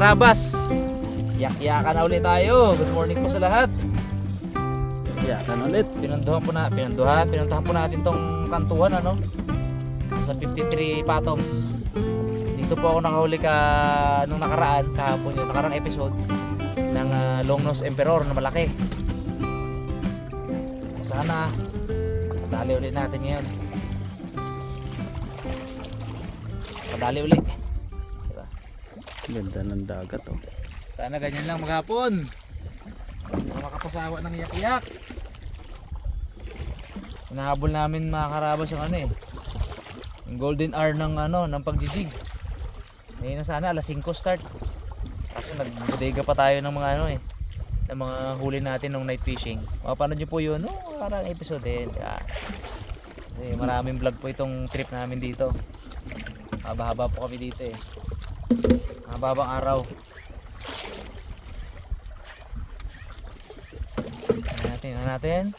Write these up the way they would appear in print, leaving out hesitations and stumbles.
Karabas, yak-yakan na ulit tayo. Good morning po sa lahat. Yakan ulit. Pinuntahan po natin tong kantuhan, ano, sa 53 Patoms. Dito po ako nakahuli nung kahapon yung nakaraang episode ng Longnose Emperor na malaki. Sana madali ulit natin ngayon. Madali ulit. Diba? Ganda ng dagat oh. Sana ganyan lang maghapon. Hindi ka makapasawa ng iyak-iyak. Hinahabol namin mga Karabas yung yung golden hour ng pagjijig. Ngayon na sana alas 5 start. Kaso nagbudega pa tayo ng mga ng mga huli natin ng night fishing. Mapapanood nyo po yun, parang episode din. Kasi maraming vlog po itong trip namin dito. Haba-haba po kami dito Haba-habang araw. Tingnan natin.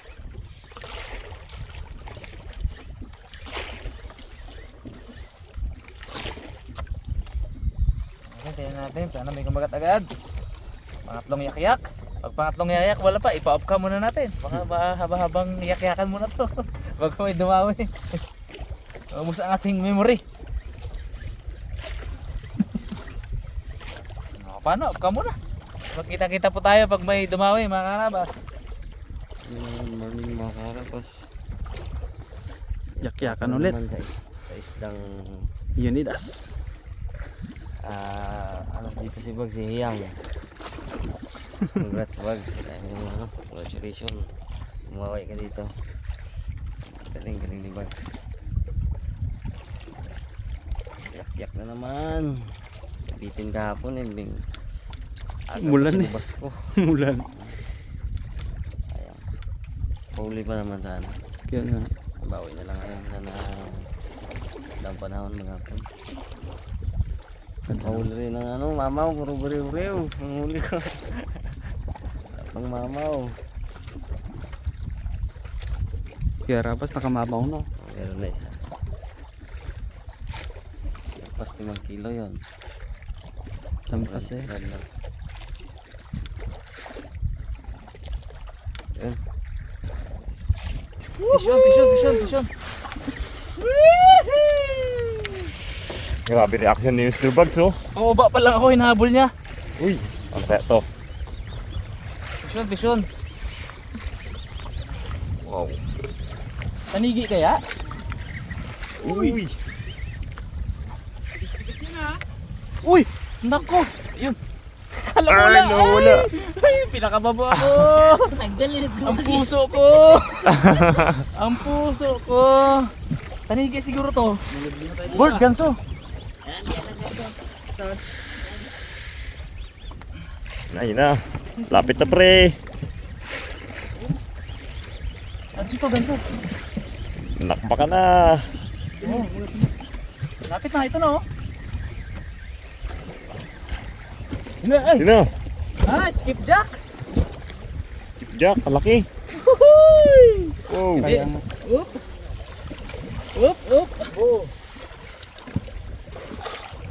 Tingnan natin, sana may kumagat agad. Pangatlong yak-yak. Pag pangatlong yak-yak, wala pa, ipa-off ka muna natin. Baka haba-habang yak-yakan muna to. Bago may dumawi. Ubus ang ating memory. Paano? Off ka muna. Magkita-kita po tayo pag may dumawi, mga Karabas. Morning mga Karabas. Yak-yakan ulit. Sa isdang Unidas. dito si Bugs, si Hiyang. Congrats Bugs. Congratulations. Umaway ka dito. Galing ni Bugs. Yak-yak na naman. Bitin kahapon Mulan ko. Mulan. Ayan. Pauli pa naman sana. Kaya nga. Bawi na lang ngayon na daang panahon maghapon. Pauli rin ng mamaw, buriw-buriw. Ang huli ko. Pang mamaw. Kaya Karabas nakamabaw na. Meron na isa. Pas 5 kilo yun. Tampas Yun. Vision. Grabe reaction ni Mr. Bugs Bumaba pa lang ako, hinahabol niya. Uy, ano kaya to? Vision. Wow. Tanigi kaya? Uy. Uy! Nako! Yun! Kala mo wala! Wala. Ay! Pinakababa ako! Ang puso ko! Ang puso ko! Tanigi siguro to. Bird, ganso! Ayun na. Lapit na pre. Ganso to, ganso. Nakpa ka na. Oh. Lapit na, ito na Yun na. Skipjack! Jack, kalaki. Huhuy! Wow. Up! Oh.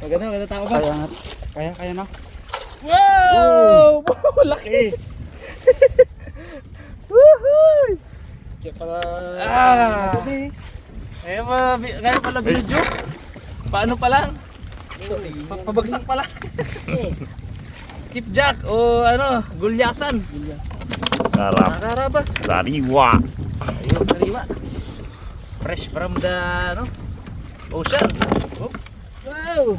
Maganda tao ba? Kaya na. Wow! Laki! Woohoo! Kaya pala. Kaya pala video. Paano pa lang? Pabagsak pa lang. Skipjack o gulyasan. Sarap. Karabas. Sariwa. Ayun, sariwa. Fresh from the ocean. Oh. Wow!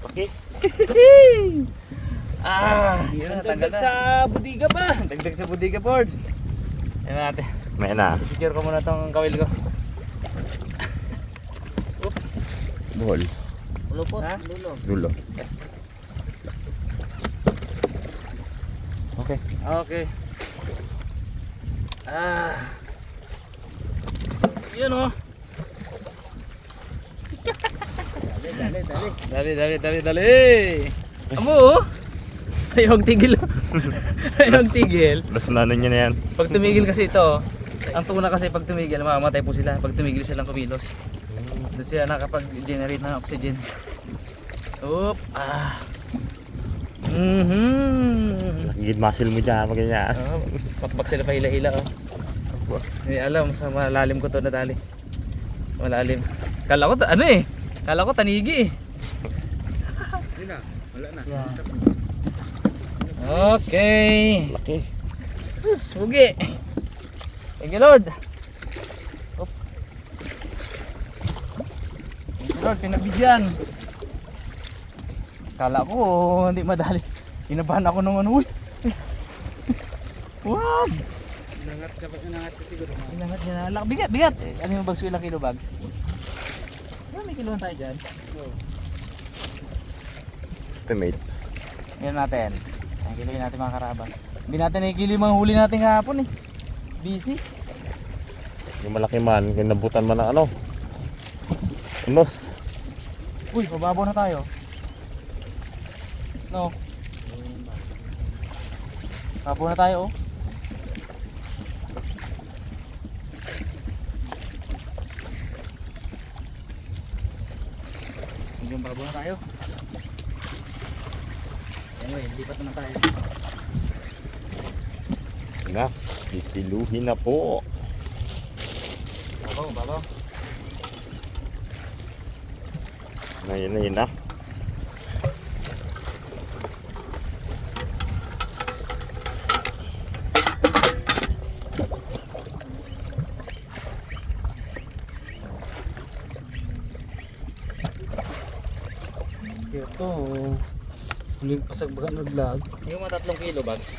Okay. Yun, tanggal na. Sa budiga ba? Dagdag sa budiga board. Yan natin. May na. Secure ko muna tong kawil ko. Buhol. Lupot, Ha? Dulo. Okay. Okay. Yun Dali. Amo Ayong tigil. Ayong tigil. Lasnanan niya na yan. Pag tumigil kasi ito, ang tuna kasi pag tumigil, mamamatay po sila. Pag tumigil silang kumilos. Doon sila nakapag-generate ng oxygen. Oop. Gid muscle mo dyan, pag ganyan. Pakbak sila pa hila-hila oh. Hindi alam sa malalim ko to na tali. Malalim. Kala ko ano eh. Kala ko tanigi eh. Hindi na. Wala na. Okay. Laki. Sugi. Thank you Lord. Op. Thank you Lord, pinabigyan. Kala ko hindi madali. Kinabahan ako nung ano. Uy. Wag. Inangat ka siguro. Inangat niya na. Bigat, bigat. Ano yung bags ko, ilang kilo bags? May kiloan tayo dyan. Estimate. Ngayon natin. Ang kiloin natin mga karabas. Hindi natin nakikilo yung mga huli natin kahapon eh. Busy. Yung malaki man, kinabutan man ng ano. Unos. Uy, mababaw na tayo. No. Mababaw na tayo oh. Hanggang babaw na tayo. Anyway, lipat na tayo. Na, ikiluhin na po. Babaw, babaw. Na yun na. Ito. Huling pasagbaga ng vlog. Yung mga 3 kilo bags.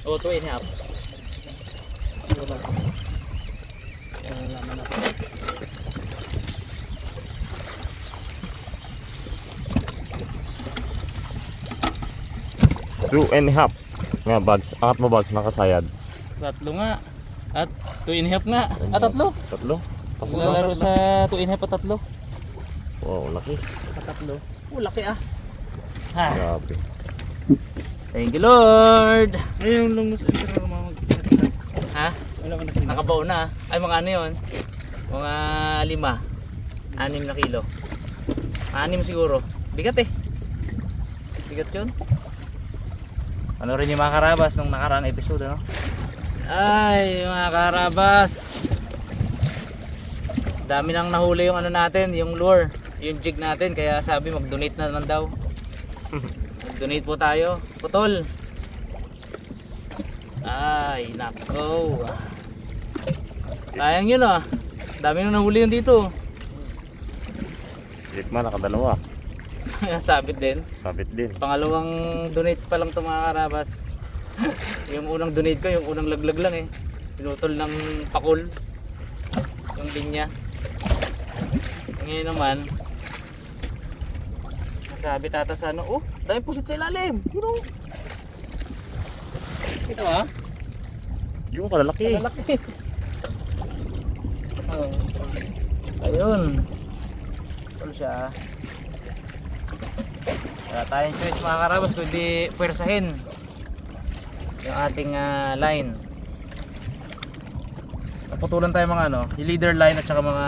O, 2.5. Wala. Kaya naman ako. Two and a half. Nga bags, angat mo bags nakasayad. 3 nga. At 2.5 nga. At 3. Tatlo. Naglalaro sa 2.5 at 3. Wow, laki. Tatlo. Laki ah. Ha. Grabe. Thank you Lord. Ayun lang nasa intro na mga Ha? wala ka na. Nakabaw na. Ay mga ano yun? Mga 5. 6 na kilo. 6 siguro. Bigat eh. Bigat yun. Ano rin yung mga karabas nung nakaraang episode ano? Ay mga karabas. Dami nang nahuli yung ano natin, yung lure, yung jig natin, kaya sabi mag-donate na naman daw. Mag-donate po tayo. Putol. Ay, nako. Sayang yun ah. Dami nang nahuli yun dito. Lit man, nakadalawa. Sabit din. Sabit din. Pangalawang donate pa lang ito mga karabas. Yung unang donate ko, yung unang laglag lang eh. Pinutol ng pakul. Yung linya. Ngayon naman, nasabi tata sa ano, oh, dami pusit sa ilalim. Yun oh. Ito ah, Yung kalalaki. lalaki. Oh. Ayun. Ito siya. Wala tayong choice mga karabas kundi pwersahin yung ating line. Naputulan tayo mga ano, yung leader line at saka mga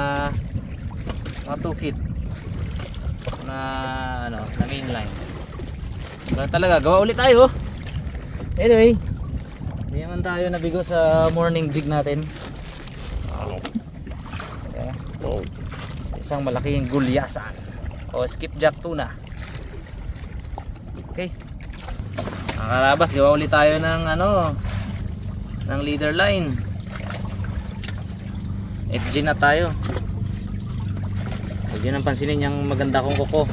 2 feet na ano, na main line. Wala talaga, gawa ulit tayo. Anyway, hindi naman tayo nabigo sa morning jig natin. Ano? Okay. Oh. Isang malaking gulyasan o skipjack tuna. Okay. Ang karabas, gawa ulit tayo ng ano, ng leader line. FG na tayo. Huwag yun ang pansinin yung maganda kong kuko.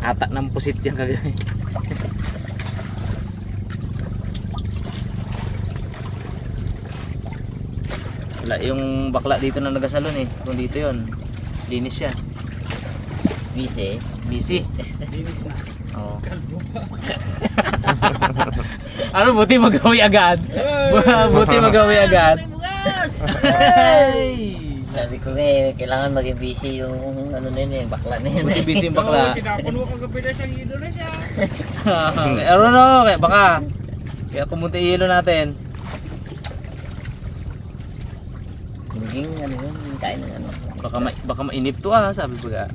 Atak ng pusit yan kagabi. Wala yung bakla dito na nagasalon eh. Kung dito yun, linis yan. Busy. Busy. Linis na. Oo. Ano, buti magawi agad. Buti magawi agad. Hey! Sabi ko nga kailangan maging busy yung ano na yun bakla na yun. Buti busy yung bakla. Tinapon mo kagabi na siya, hilo na siya. Pero no, kaya baka kaya kumunti hilo natin. Hindi ano yun, yung kain ng ano. Baka mainip to sabi ko ga.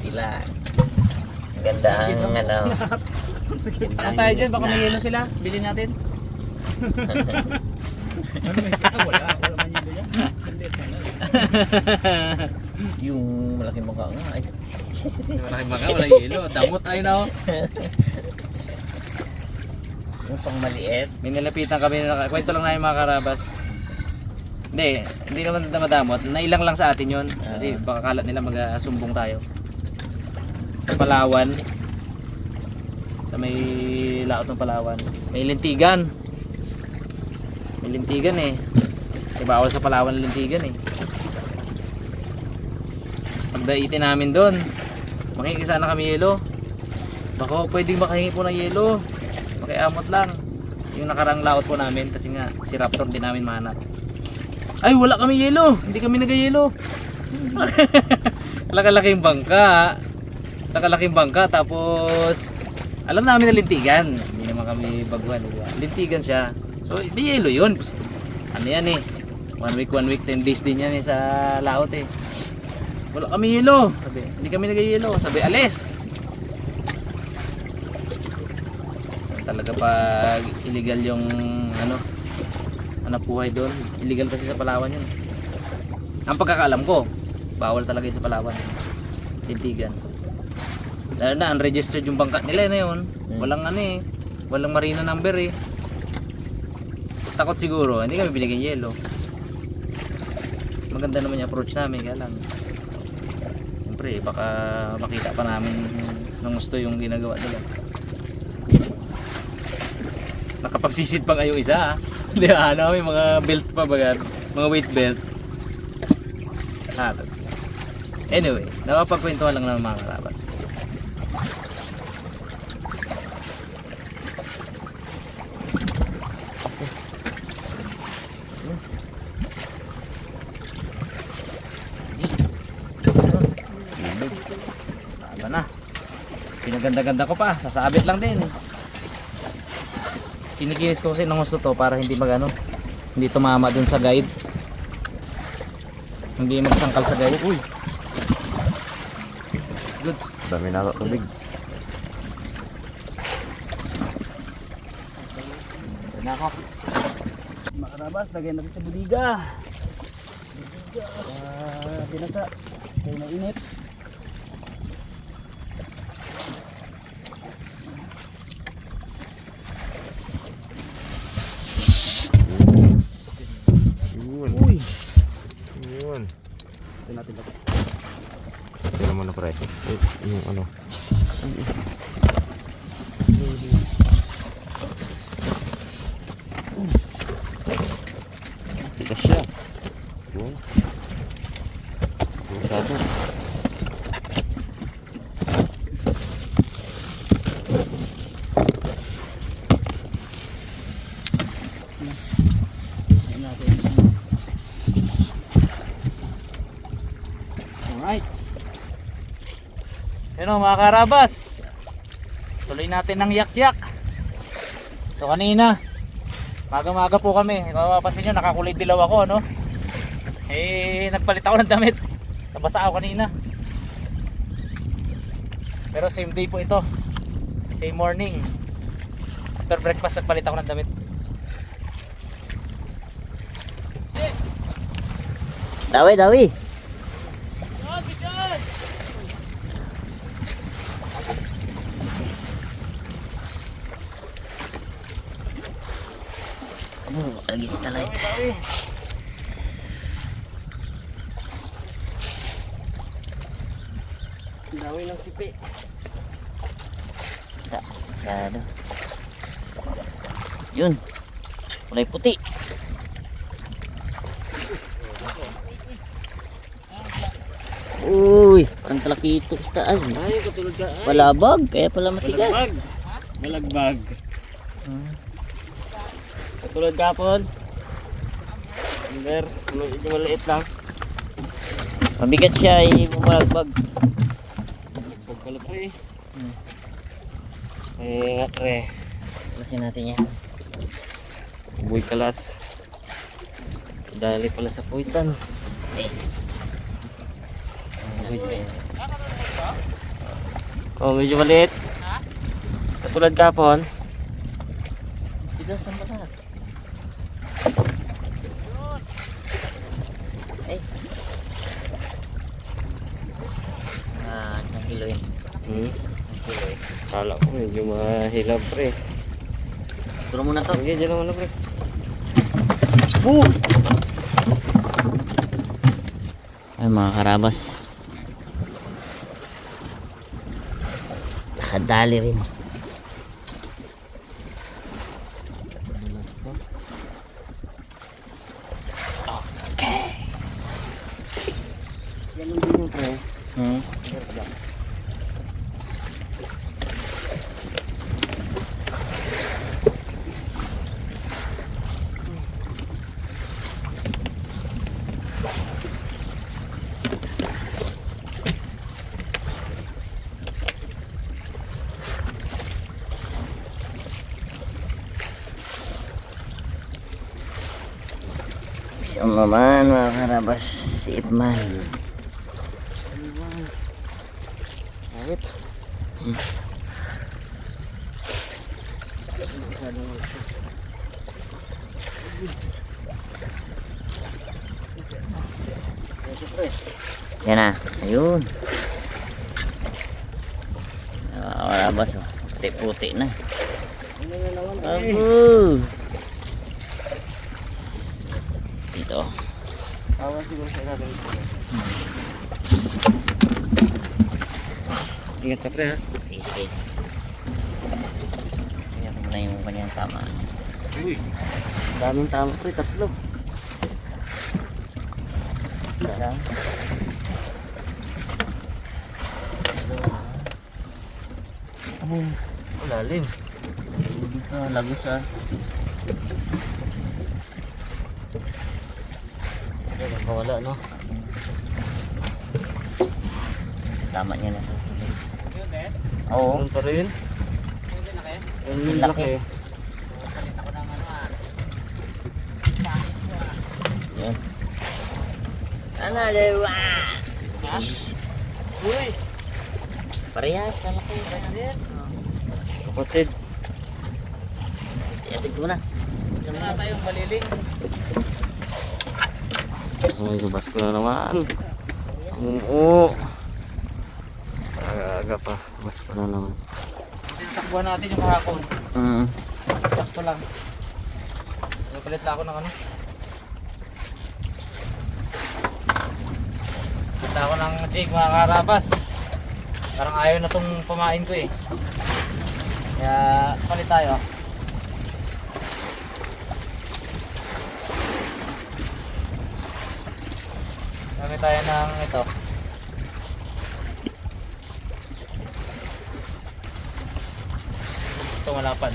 Pila. Ganda ang ano. Ano tayo dyan? Baka may yelo sila. Bilhin natin. Wala man yun dyan. Hindi, sana. Yung malaking mukha nga. Ay. Malaking baka, walang yelo. Damot tayo na oh. Yung pang maliit. May nilapitan kami na kwento lang namin mga karabas. Hindi naman madamot. Nailang lang sa atin yun. Kasi baka kalat nila mag-sumbong tayo. Sa Palawan. Sa may laot ng Palawan. May lintigan. May lintigan eh. Kasi bawal sa Palawan lintigan eh. Pagdaitin namin doon, makikisa na kami yelo. Bako, pwedeng makahingi po ng yelo. Makiamot lang. Yung nakarang laot po namin kasi nga si Raptor din namin mahanap. Ay, wala kami yelo. Hindi kami nagayelo. Laki-laking bangka. Laki-laking bangka tapos alam namin na lintigan. Hindi naman kami baguhan. Lintigan siya. So, may yelo yun. Ano yan eh. 1 week, 10 days din yan eh sa laot eh. Wala kami yelo. Sabi, hindi kami nagayelo. Sabi, alis. Talaga pag illegal yung ano buhay doon. Illegal kasi sa Palawan yun. Ang pagkakaalam ko, bawal talaga yun sa Palawan. Tintigan. Lalo na unregistered yung bangka nila na yun. Walang ano eh. Walang marina number eh. Takot siguro, hindi kami binigyan yelo. Maganda naman yung approach namin, kaya lang siyempre baka makita pa namin ng gusto yung ginagawa nila. Nakapagsisid pa kayo isa. Di ba? Ano, may mga belt pa ba? Mga weight belt. That's it. Anyway, nakapagkwentuhan lang ng mga karabas. Wala na. Pinaganda-ganda ko pa. Sasabit lang din. Kinikinis ko kasi ng gusto to para hindi hindi tumama dun sa guide, hindi magsangkal sa guide. Uy, goods. Dami na tubig. Ito na ako. Makarabas, lagay natin sa budiga. Binasa. Kaya mainit. Yun. Uy! Yun. Ito natin ito. Tignan mo na pre. Yung ano. Kita siya. Yun. Yun satu. Alright. Yun o mga karabas, tuloy natin ng yak-yak. So kanina maga-maga po kami. Kung mapapansin nyo, nakakulay dilaw ako, no? Nagpalit ako ng damit. Nabasa ako kanina. Pero same day po ito. Same morning. After breakfast, nagpalit ako ng damit. Dawi, dawi. Against the light. Dawi ng sipi. Masyado. Yun. Kulay puti. Uy, parang talakito sa taas. Ay, katulad ka. Ay, Palabag, kaya pala matigas. balagbag. Balagbag. Katulad kapon. Under, medyo maliit lang. Mabigat siya, bumalagbag. Pagkalapri. Eh, nga tre. Kalasin natin yan. Buhay kalas. Dali pala sa puwitan. Oh, medyo maliit. Katulad kapon. Tigas ang mata. Ay. Isang kilo yun. Isang kilo yun. Kala ko medyo mahilap pre. Turo muna to. Sige, dyan naman na pre. Boom! Ay mga karabas. Nakadali rin. Okay. Ganun din yung pre. Isang naman mga karabas, si Ipman. Awit. Yan na, ayun. Karabas, oh. Puti-puti na. Abu! Dito. Awan siguro sa ilalim. Ingat ka pre ha. Sige, sige. Kaya ko muna yung kanyang tama. Uy. Daming tama pre, tatlo. Isa. Lalim. Dito, lagos ah. Wala no. Tama niya na. Oo. Ano pa rin? Yung Laki. laki. Yan. Another one. Uy. Parehas, ang laki. Kapatid. Iatid ko na. Diyan na tayong baliling. Ay, subas ko na naman. Oo. Aga pa. Subas ko na naman. Tinatakbuhan natin yung kahapon. Sakto lang. Napalit na ako ng ano. Kita ako ng jig mga karabas. Parang ayaw na tong pamain ko eh. Kaya palit tayo. Gamit tayo ng ito. Ito malapad.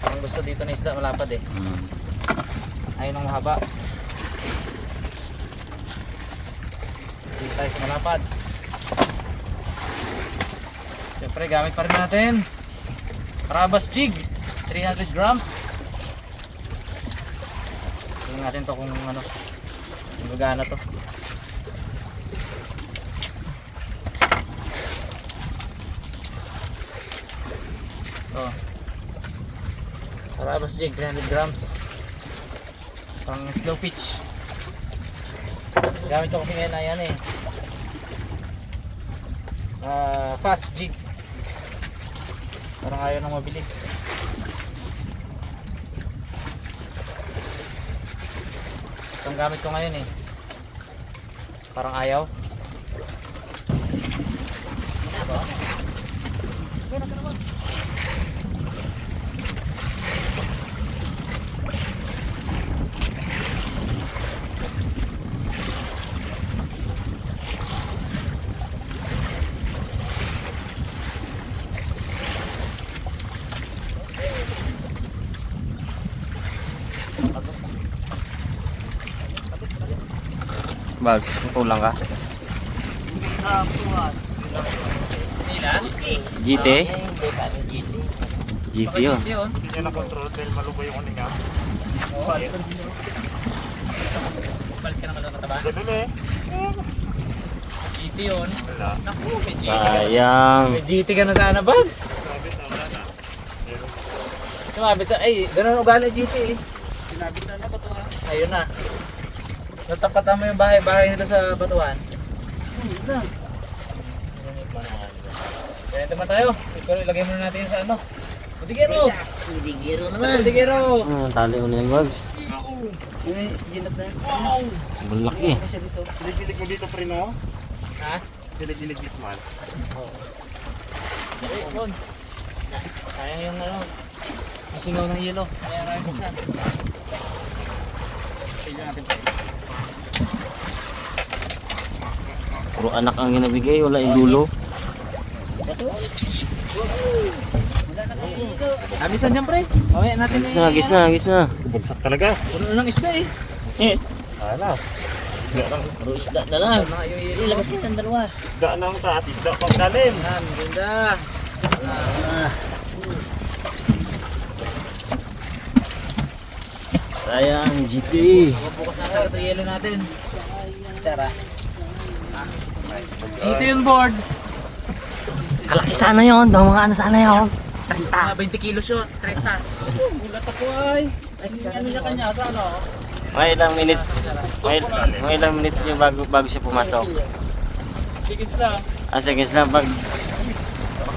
Ang gusto dito na isda malapad eh. Ayaw ng mahaba. Dito tayo sa malapad. Siyempre gamit pa rin natin Karabas jig 300 grams. Tingnan natin to kung ano, kung gagana to. Oh. Karabas jig 300 grams. Pang slow pitch. Gamit ko kasi ngayon na yan eh. Fast jig. Parang ayaw nang mabilis. Itong gamit ko ngayon eh. Parang ayaw. Bag, tulang ka. GT? GT yun. Hindi niya na-control dahil malubo yung ano niya. Balik ka naman ng kataba. Ganun eh. GT yun. Wala. Naku, may GT ka na. Sayang. May GT ka na sana, Bags. Sabit na wala na. Sumabit sa, ay, ganun ugali GT eh. Sinabit sana ba ito ha? Ayun na. Natapatan mo yung bahay nito sa batuhan. Na. Kaya naman tayo. Pero ilagay muna natin yun sa ano. Budigero! Budigero Budigero! Tali mo na yung bags. Ginap na yan. Malaki. Ano siya dito? Dilig-dilig mo dito, pre, no? Ha? Dilig-dilig dito, man. Dali, Ron. Sayang yung ano. Yung singaw ng yelo. Kaya namin buksan. Pili natin pa. Puro anak ang ginabigay, wala yung dulo. Abisan dyan, pre. Mamaya natin Agis na. Bugsak talaga. Puno ng isda eh. Wala. Isda lang. Puro isda na lang. Mga yung yelo. Ilabas yan ang dalawa. Isda ng taas, isda pang dalim. Yan, ganda. Sayang, GT. Bukas na tayo ito yelo natin. Tara. Dito yung board. Kalaki sana yun, daw mga ano sana yun. Mga 20 kilos yun. 30. Ulat ako ay. Ay, ano niya kanya sa ano? Mga ilang minutes, mga ilang minutes yung bago siya pumasok. Sigis lang. Sige lang pag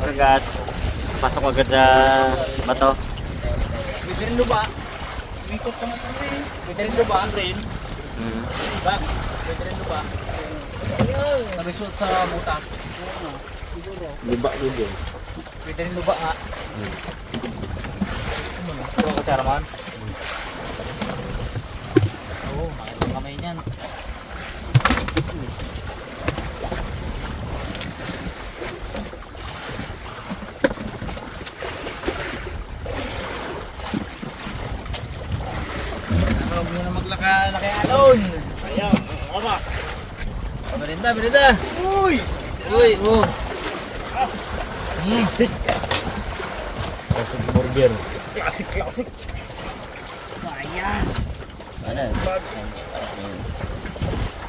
kagat, pasok agad sa bato. Pwede rin luba. Mikot ka nga kami. Pwede rin luba. Hmm. Bags. Pwede rin luba. Result sa butas. Liba dito. Pwede rin luba nga. Ito ang kutsara man. Oo, makit ang kamay niyan. Huwag mo na maglaki alon. Ayan, oras. Berinda. Uy, oh. Classic. Classic burger. Classic. Sayang. Ano?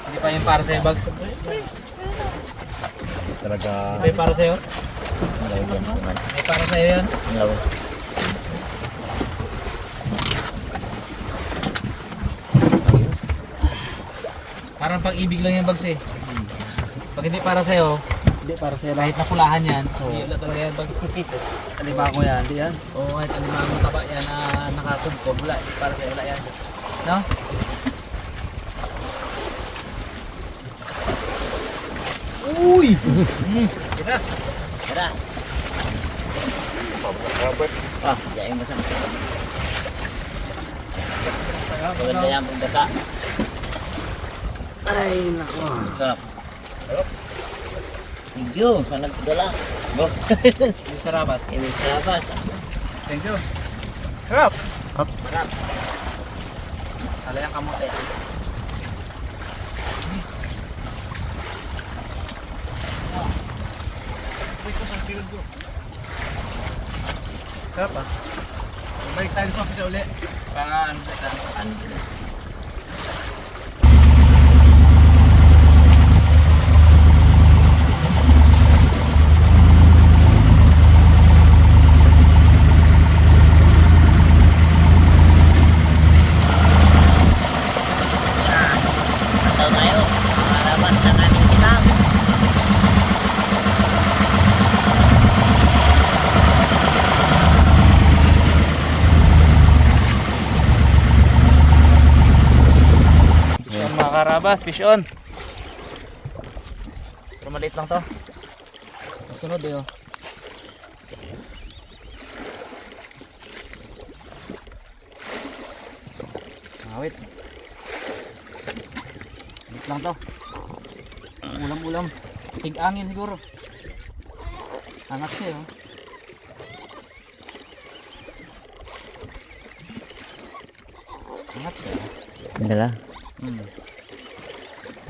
Hindi pa yung para sa'yo, Bags. Talaga. May para sa'yo? May para sa'yo yan? Parang pag-ibig lang yung Bags eh. Pag hindi para sa'yo, Hindi, para sa'yo lang. kahit napulahan yan, wala talaga yan Bags. Alima ko yan, di yan. Oo, kahit alimang mataba yan na nakakubkob, wala. Para sa'yo, wala yan. No? Uy! Kita! Tara. Robert. Diyan mo sa maganda yan pagdaka. Ay, nako. Sarap. Thank you sa nagpadala. Go. Yung sarabas. Ini sarap. Thank you. Sarap. Sarap. Talayang kamote. Sarap ah. Balik tayo sa office uli. Para ano kita. Tayo tayo. Maramas ng ating kinam. Yan mga karabas, fish on. Pero maliit lang to. Sunod eh oh. Awit. Maliit lang to. Ulam-ulam. Sig-angin siguro. Angat siya oh. Angat siya. Dala.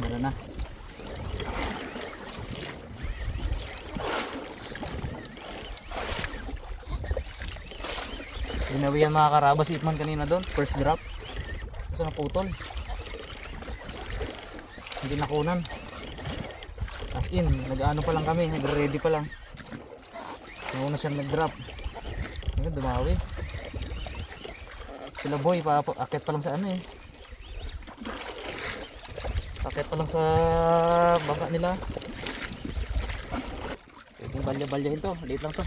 Meron na. Ginawi yan mga karabas, Itman kanina doon, first drop. Kasi naputol. Hindi nakunan. As in, nag-ano pa lang kami, nagre-ready pa lang. Nauna siyang nag-drop. Ngayon, dumawi. Sila boy, akit pa lang sa ano eh. Akit pa lang sa bangka nila. Yung balya-balya ito, liit lang to.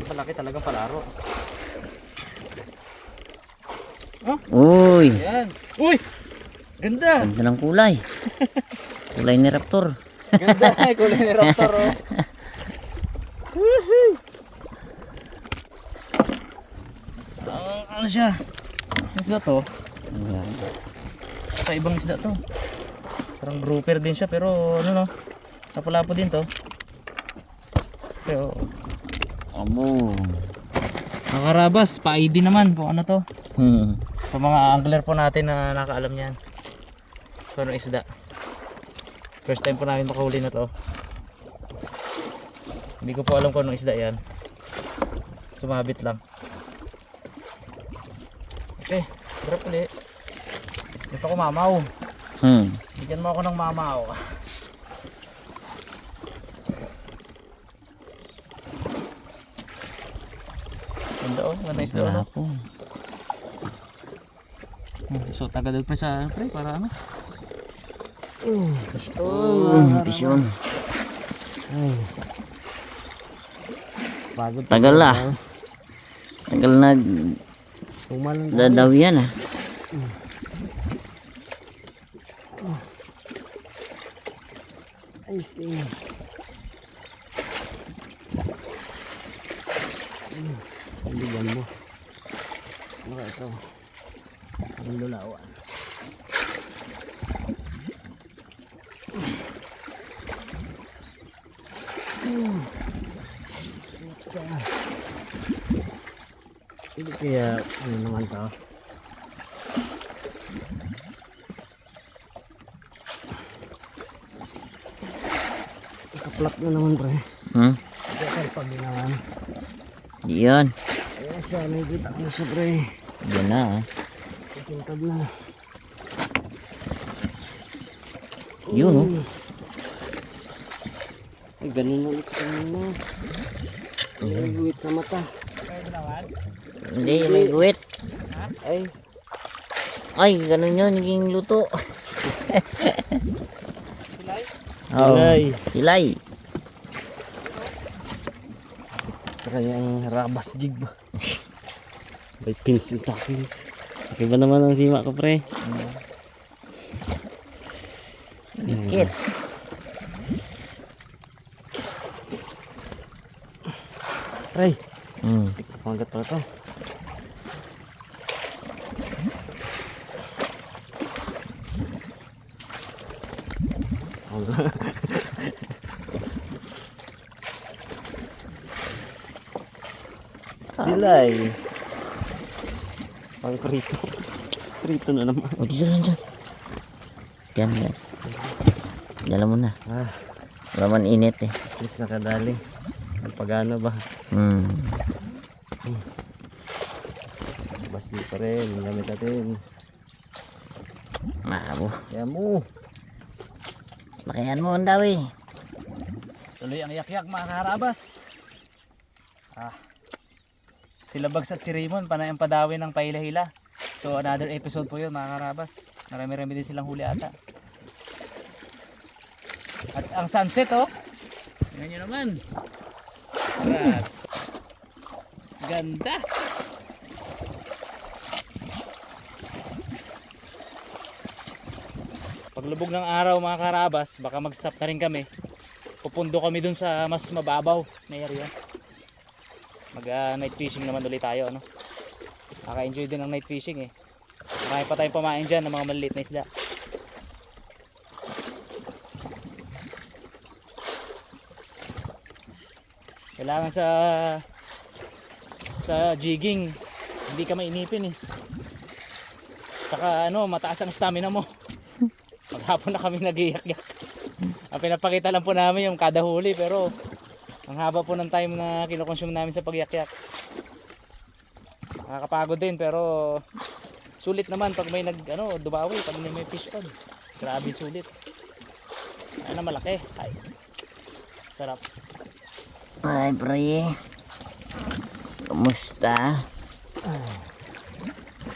Malaki talagang palaro. Uy! Ayan. Uy! Ganda! Ganda ng kulay. Kulay ni Raptor. Ganda ay kulay ni Raptor oh. Ano siya? Ano isda to? Ayan. Sa ibang isda to. Parang grouper din siya pero ano no? Lapo-lapo din to. Pero Amo. nakarabas, pa-ID naman kung ano to. Hmm. Sa mga angler po natin na nakaalam niyan. So ano isda. First time po namin makahuli na to. Hindi ko po alam kung anong isda yan. Sumabit lang. Okay, drop ulit. Gusto ko mamaw. Bigyan mo ako ng mamaw. Ganda oh, ganda isda oh. Lapo. So taga doon pre sa pre para ano? Pisyon. Pagod. Tagal ah. Tagal na Umalang dadaw yan ah. ay sting. Paligan mo. Ano ka ito? Ang lulawan. Hindi kaya ano naman to? Kaplak na naman pre. Kaya pag ginawan. Yan. Kaya siya, nakikita ko na siya pre. Yan na ah. Kintad na. Yun oh. Ay, ganun ulit sa kanina. May guwit sa mata. Hindi, may guwit. Ay, Ay, ganun yun, naging luto. silay. Silay. Sa kanyang rabas jig ba? May pins and toppings. Okay ba naman ang sima ko pre? Dikit. Pre, Hmm. panggat pa ito. Silay. Pang prito. Prito na naman. O, dito lang dyan. Yan, yan. Dala mo na. Ah, Wala man init eh. at least nakadali. Ang pagano ba? Basti pa rin. Ang gamit natin. Mabo. Kaya mo. Lakihan mo ang dawi. Tuloy ang yak-yak mga karabas. Sila Bags at si Raymond panay ang padawi ng paila-hila. So another episode po yun mga karabas. Marami-rami din silang huli ata. At ang sunset oh. Tingnan nyo naman. Brad. Ganda. Paglubog ng araw mga karabas, baka mag-stop na rin kami. Pupundo kami dun sa mas mababaw na area. Mag night fishing naman ulit tayo ano. Nakaka-enjoy din ang night fishing eh. Marami pa tayong pamain dyan ng mga maliliit na isda. Kailangan sa jigging hindi ka mainipin eh. Saka ano, mataas ang stamina mo. Maghapon na kami nag-iyak-yak. Ang pinapakita lang po namin yung kada huli pero ang haba po ng time na kinukonsume namin sa pagyak-yak. Nakakapagod din pero sulit naman pag may dumawi, pag may fish on. Grabe sulit. Ano malaki. Ay. Sarap. Ay, pre. Kamusta?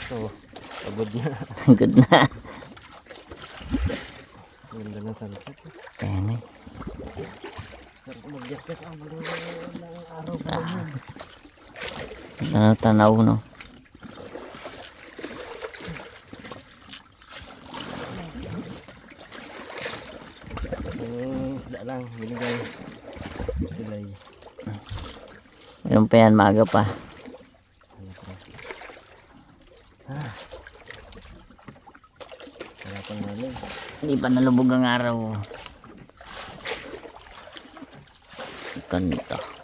So, pagod na. Good na. Ganda ng sunset. Kaya na. Sarap mag-jacket ang ng araw pa rin. Tanaw, no? Yung isda lang, binigay sila yun. Meron pa yan, maaga pa. Harapan namin. Hindi pa nalubog ang araw. Ganito.